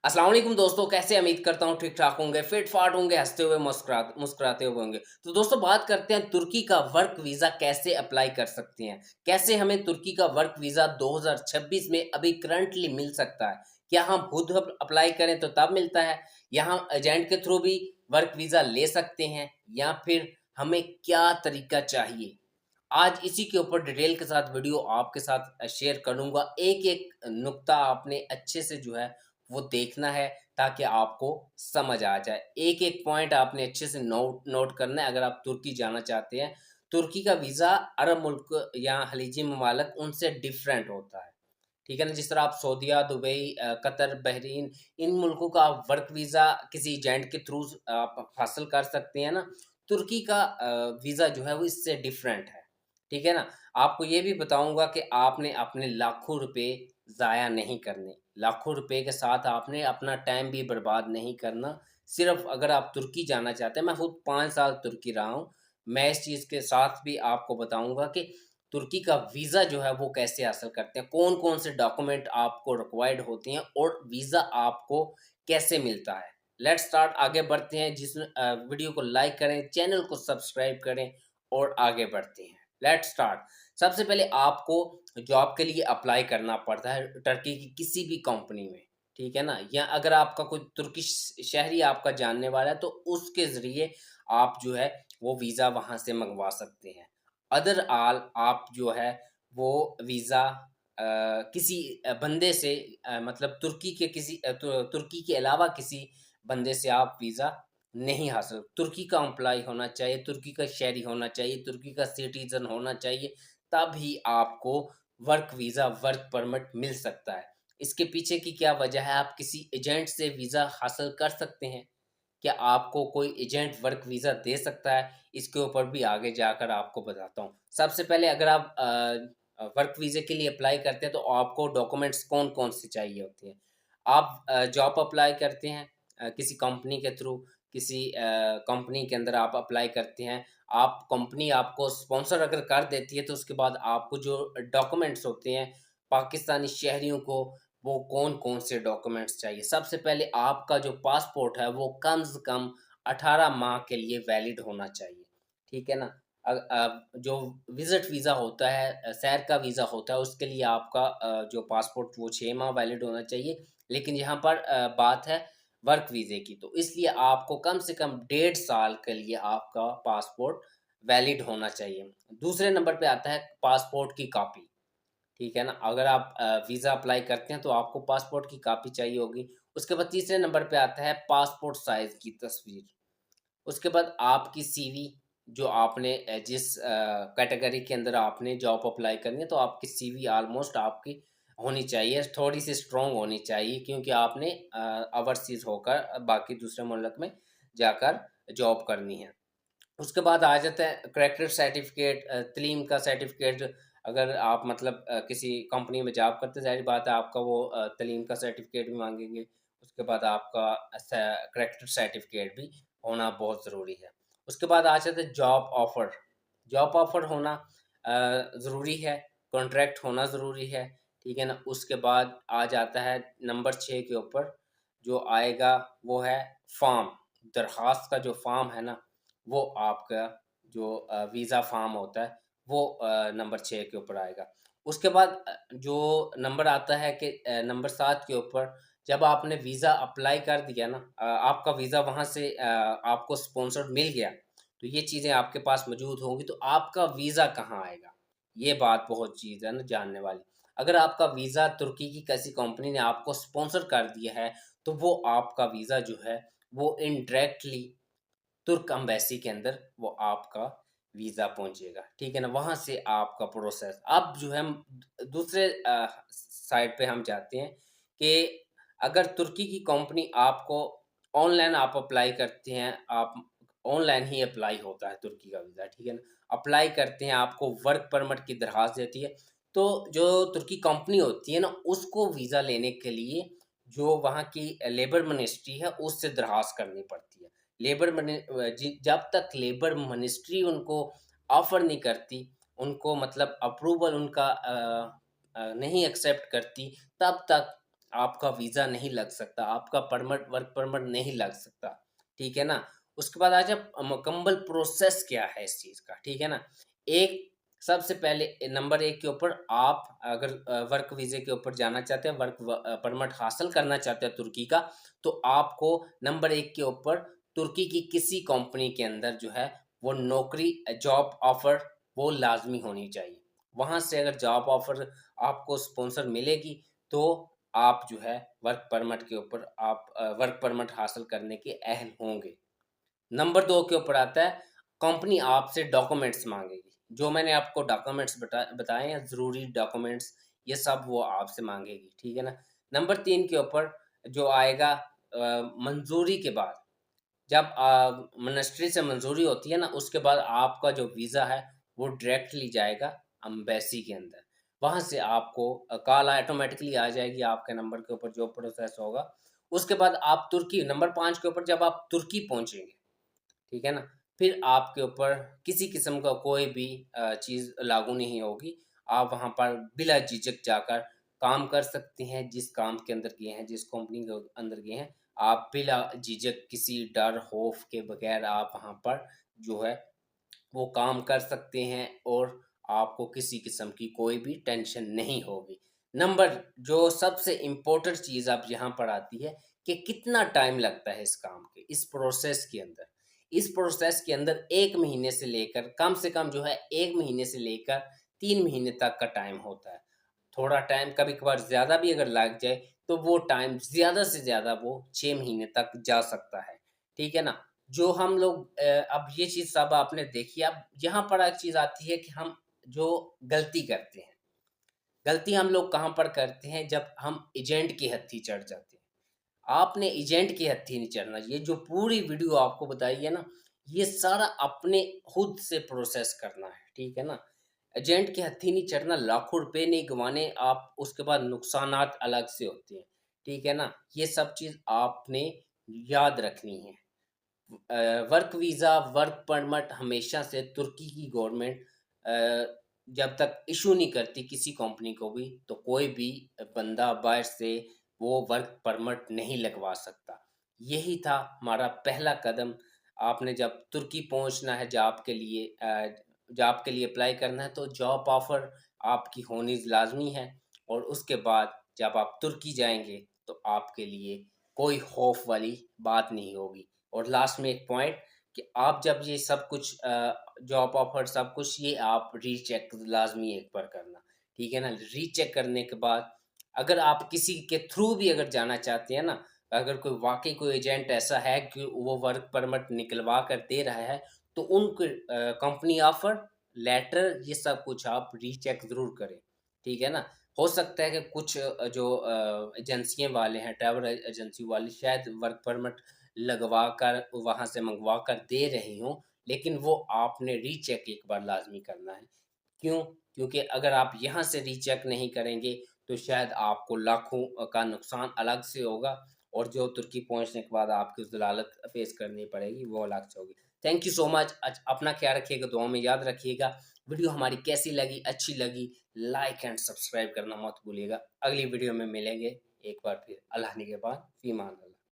अस्सलाम वालेकुम दोस्तों, कैसे उम्मीद करता हूँ ठीक-ठाक होंगे, फिट-फाट होंगे, हँसते हुए मुस्कुराते हुए होंगे। तो दोस्तों बात करते हैं तुर्की का वर्क वीज़ा कैसे अप्लाई कर सकते हैं? कैसे हमें तुर्की का वर्क वीज़ा 2026 में अभी करंटली मिल सकता है? क्या हम खुद अप्लाई करें तो तब मिलता है? या हम एजेंट के थ्रू भी वर्क वीज़ा ले सकते हैं? या फिर हमें क्या तरीका चाहिए? आज इसी के ऊपर डिटेल के साथ वीडियो आपके साथ शेयर करूँगा। एक-एक नुक्ता आपने अच्छे से जो है वो देखना है ताकि आपको समझ आ जाए। एक-एक पॉइंट आपने अच्छे से नोट नोट करना है अगर आप तुर्की जाना चाहते हैं। तुर्की का वीज़ा अरब मुल्क या खलीजी ममालिक उनसे डिफरेंट होता है। ठीक है ना? जिस तरह आप सऊदीया, दुबई कतर, बहरीन इन मुल्कों का आप वर्क वीज़ा किसी एजेंट के थ्रू आप हासिल कर सकते हैं ना, तुर्की का वीज़ा जो है वो इससे डिफरेंट है। ठीक है ना? आपको ये भी बताऊँगा कि आपने अपने लाखों रुपए ज़ाया नहीं करने। लाखों रुपए के साथ आपने अपना टाइम भी बर्बाद नहीं करना। सिर्फ़ अगर आप तुर्की जाना चाहते हैं मैं खुद 5 साल तुर्की रहा हूँ। मैं इस चीज़ के साथ भी आपको बताऊँगा कि तुर्की का वीज़ा जो है वो कैसे हासिल करते हैं, कौन-कौन से डॉक्यूमेंट आपको रिक्वायर्ड होती हैं और वीज़ा आपको कैसे मिलता है। लेट्स स्टार्ट आगे बढ़ते हैं वीडियो को लाइक करें, चैनल को सब्सक्राइब करें और आगे बढ़ते हैं। Let's start. सबसे पहले आपको जॉब के लिए अप्लाई करना पड़ता है टर्की की किसी भी कंपनी में, ठीक है ना? या अगर आपका कोई तुर्किश शहरी आपका जानने वाला है तो उसके ज़रिए आप जो है वो वीज़ा वहाँ से मंगवा सकते हैं। अदर ऑल आप जो है वो वीज़ा किसी बंदे से मतलब तुर्की के तुर्की के अलावा किसी बंदे से आप वीज़ा नहीं हासिल तुर्की का एम्प्लॉयी होना चाहिए, तुर्की का शहरी होना चाहिए, तुर्की का सिटीज़न होना चाहिए, तभी आपको वर्क वीज़ा, वर्क परमिट मिल सकता है। इसके पीछे की क्या वजह है? आप किसी एजेंट से वीज़ा हासिल कर सकते हैं। क्या आपको कोई एजेंट वर्क वीज़ा दे सकता है? इसके ऊपर भी आगे जाकर आपको बताता हूँ। सबसे पहले अगर आप वर्क वीज़े के लिए अप्लाई करते हैं तो आपको डॉक्यूमेंट्स कौन-कौन से चाहिए होते हैं? आप जॉब अप्लाई करते हैं किसी कंपनी के थ्रू, किसी कंपनी के अंदर आप अप्लाई करते हैं। आप कंपनी आपको स्पॉन्सर अगर कर देती है तो उसके बाद आपको जो डॉक्यूमेंट्स होते हैं, पाकिस्तानी शहरियों को वो कौन-कौन से डॉक्यूमेंट्स चाहिए? सबसे पहले आपका जो पासपोर्ट है वो कम से कम 18 माह के लिए वैलिड होना चाहिए, ठीक है ना? जो विज़िट वीज़ा होता है सैर का वीज़ा होता है उसके लिए आपका जो पासपोर्ट वो 6 माह वैलिड होना चाहिए। लेकिन यहाँ पर बात है वर्क वीज़े की, तो इसलिए आपको कम से कम 1.5 साल के लिए आपका पासपोर्ट वैलिड होना चाहिए। दूसरे नंबर पे आता है पासपोर्ट की कॉपी। ठीक है ना? अगर आप वीज़ा अप्लाई करते हैं तो आपको पासपोर्ट की कॉपी चाहिए होगी। उसके बाद तीसरे नंबर पे आता है पासपोर्ट साइज़ की तस्वीर। उसके बाद आपकी सीवी जो आपने जिस कैटेगरी के अंदर आपने जॉब अप्लाई करनी है तो आपकी सीवी ऑलमोस्ट आपकी होनी चाहिए, थोड़ी-सी स्ट्रॉन्ग होनी चाहिए क्योंकि आपने ओवरसीज़ होकर बाकी दूसरे मुल्क में जाकर जॉब करनी है। उसके बाद आ जाता है करैक्टर सर्टिफ़िकेट तलीम का सर्टिफ़िकेट अगर आप मतलब किसी कंपनी में जॉब करते ज़ाहिर बात है आपका वो तलीम का सर्टिफ़िकेट भी माँगेंगे। उसके बाद आपका करैक्टर सर्टिफ़िकेट भी होना बहुत ज़रूरी है। उसके बाद आ जाता है जॉब ऑफ़र। जॉब ऑफ़र होना ज़रूरी है, कॉन्ट्रैक्ट होना ज़रूरी है, ठीक है ना? उसके बाद आ जाता है नंबर 6 के ऊपर जो आएगा वो है फ़ॉर्म। दरख़्वास्त का जो फ़ॉर्म है ना वो आपका जो वीज़ा फ़ॉर्म होता है, वो नंबर 6 के ऊपर आएगा। उसके बाद जो नंबर आता है कि नंबर 7 के ऊपर जब आपने वीज़ा अप्लाई कर दिया ना आपका वीज़ा वहाँ से आपको स्पॉन्सर्ड मिल गया, तो ये चीज़ें आपके पास मौजूद होंगी, तो आपका वीज़ा कहाँ आएगा? ये बात बहुत चीज़ है ना जानने वाली। अगर आपका वीज़ा तुर्की की किसी कंपनी ने आपको स्पॉन्सर कर दिया है, तो वो आपका वीज़ा जो है, वो इनडायरेक्टली तुर्क एम्बेसी के अंदर वो आपका वीज़ा पहुँचेगा, ठीक है ना? वहाँ से आपका प्रोसेस अब जो है हम दूसरे साइड पे हम जाते हैं कि अगर तुर्की की कंपनी आपको ऑनलाइन आप अप्लाई करते हैं, आप ऑनलाइन ही अप्लाई होता है तुर्की का वीज़ा, ठीक है ना? अप्लाई करते हैं, आपको वर्क परमिट की दरख़्वास्त देती है, तो जो तुर्की कंपनी होती है ना, उसको वीज़ा लेने के लिए जो वहाँ की लेबर मिनिस्ट्री है, उससे दरख़्वास्त करनी पड़ती है। जब तक लेबर मिनिस्ट्री उनको ऑफ़र नहीं करती, उनको मतलब अप्रूवल उनका नहीं एक्सेप्ट करती, तब तक आपका वीज़ा नहीं लग सकता, आपका परमिट वर्क परमिट नहीं लग सकता, ठीक है ना? उसके बाद आ जाए मुकम्मल प्रोसेस क्या है इस चीज़ का, ठीक है ना? एक सबसे पहले नंबर 1 के ऊपर आप अगर वर्क वीज़े के ऊपर जाना चाहते हैं, परमिट हासिल करना चाहते हैं तुर्की का, तो आपको नंबर 1 के ऊपर तुर्की की किसी कंपनी के अंदर जो है वो नौकरी जॉब ऑफ़र वो लाज़मी होनी चाहिए। वहाँ से अगर जॉब ऑफ़र आपको स्पॉन्सर मिलेगी, तो आप जो है वर्क परमिट हासिल करने के अहल होंगे। नंबर 2 के ऊपर आता है, कंपनी आपसे डॉक्यूमेंट्स माँगेगी। जो मैंने आपको डॉक्यूमेंट्स बताए हैं ज़रूरी डॉक्यूमेंट्स, ये सब वो आपसे माँगेगी, ठीक है ना? नंबर 3 के ऊपर जो आएगा मंज़ूरी के बाद, जब मिनिस्ट्री से मंज़ूरी होती है ना, उसके बाद आपका जो वीज़ा है, वो डायरेक्टली जाएगा एम्बेसी के अंदर। वहाँ से आपको कॉल ऑटोमैटिकली आ जाएगी आपके नंबर के ऊपर जो प्रोसेस होगा। उसके बाद आप तुर्की नंबर 5 के ऊपर जब आप तुर्की पहुँचेंगे, ठीक है ना? फिर आपके ऊपर किसी किस्म का कोई भी चीज़ लागू नहीं होगी। आप वहाँ पर बिला झिझक जाकर काम कर सकते हैं, जिस काम के अंदर गए हैं, जिस कंपनी के अंदर गए हैं, आप बिला झिझक किसी डर, खौफ के बगैर आप वहाँ पर जो है वो काम कर सकते हैं और आपको किसी किस्म की कोई भी टेंशन नहीं होगी। नंबर जो सबसे इम्पोर्टेंट चीज़ अब यहाँ पर आती है कि कितना टाइम लगता है इस काम के, इस प्रोसेस के अंदर। इस प्रोसेस के अंदर 1 महीने से लेकर कम से कम जो है 1 महीने से लेकर 3 महीने तक का टाइम होता है। थोड़ा टाइम कभी-कभार ज़्यादा भी अगर लग जाए, तो वो टाइम ज़्यादा से ज़्यादा वो 6 महीने तक जा सकता है। ठीक है ना? जो हम लोग अब ये चीज़ सब आपने देखी, अब यहाँ पर एक चीज़ आती है कि हम जो गलती करते हैं, गलती हम लोग कहाँ पर करते हैं जब हम एजेंट की हत्थी चढ़ जाते हैं। आपने एजेंट की हत्थी नहीं चढ़ना, ये जो पूरी वीडियो आपको बताई है ना, ये सारा अपने खुद से प्रोसेस करना है, ठीक है ना? एजेंट की हत्थी नहीं चढ़ना, लाखों रुपए नहीं गँवाने आप, उसके बाद नुकसानात अलग से होते हैं, ठीक है ना? ये सब चीज़ आपने याद रखनी है। वर्क वीज़ा, वर्क परमिट हमेशा से तुर्की की गवर्नमेंट जब तक इश्यू नहीं करती किसी कंपनी को भी, तो कोई भी बंदा बाहर से वो वर्क परमिट नहीं लगवा सकता। यही था हमारा पहला कदम। आपने जब तुर्की पहुँचना है जॉब के लिए अप्लाई करना है, तो जॉब ऑफ़र आपकी होनी लाज़मी है और उसके बाद जब आप तुर्की जाएँगे, तो आपके लिए कोई खौफ वाली बात नहीं होगी। और लास्ट में एक पॉइंट कि आप जब ये सब कुछ जॉब ऑफर सब कुछ ये आप रीचेक लाज़मी एक बार करना, ठीक है ना? रीचेक करने के बाद अगर आप किसी के थ्रू भी अगर जाना चाहते हैं ना, अगर कोई वाक़ई कोई एजेंट ऐसा है कि वो वर्क परमिट निकलवा कर दे रहा है, तो उनके कंपनी ऑफर, लेटर ये सब कुछ आप रीचेक ज़रूर करें, ठीक है ना? हो सकता है कि कुछ जो एजेंसियाँ वाले हैं, ट्रैवल एजेंसी वाले शायद वर्क परमिट लगवा कर वहाँ से मंगवा कर दे रही हों, लेकिन वो आपने रीचेक एक बार लाज़मी करना है। क्यों? क्योंकि अगर आप यहाँ से रीचेक नहीं करेंगे, तो शायद आपको लाखों का नुकसान अलग से होगा और जो तुर्की पहुँचने के बाद आपको ज़लालत फ़ेस करनी पड़ेगी, वो अलग से होगी। Thank you so much. अपना ख़्याल रखिएगा, दुआ में याद रखिएगा। वीडियो हमारी कैसी लगी, अच्छी लगी, लाइक एंड सब्सक्राइब करना मत भूलिएगा। अगली वीडियो में मिलेंगे एक बार फिर। अल्लाह निगहबान, फ़ी अमान अल्लाह।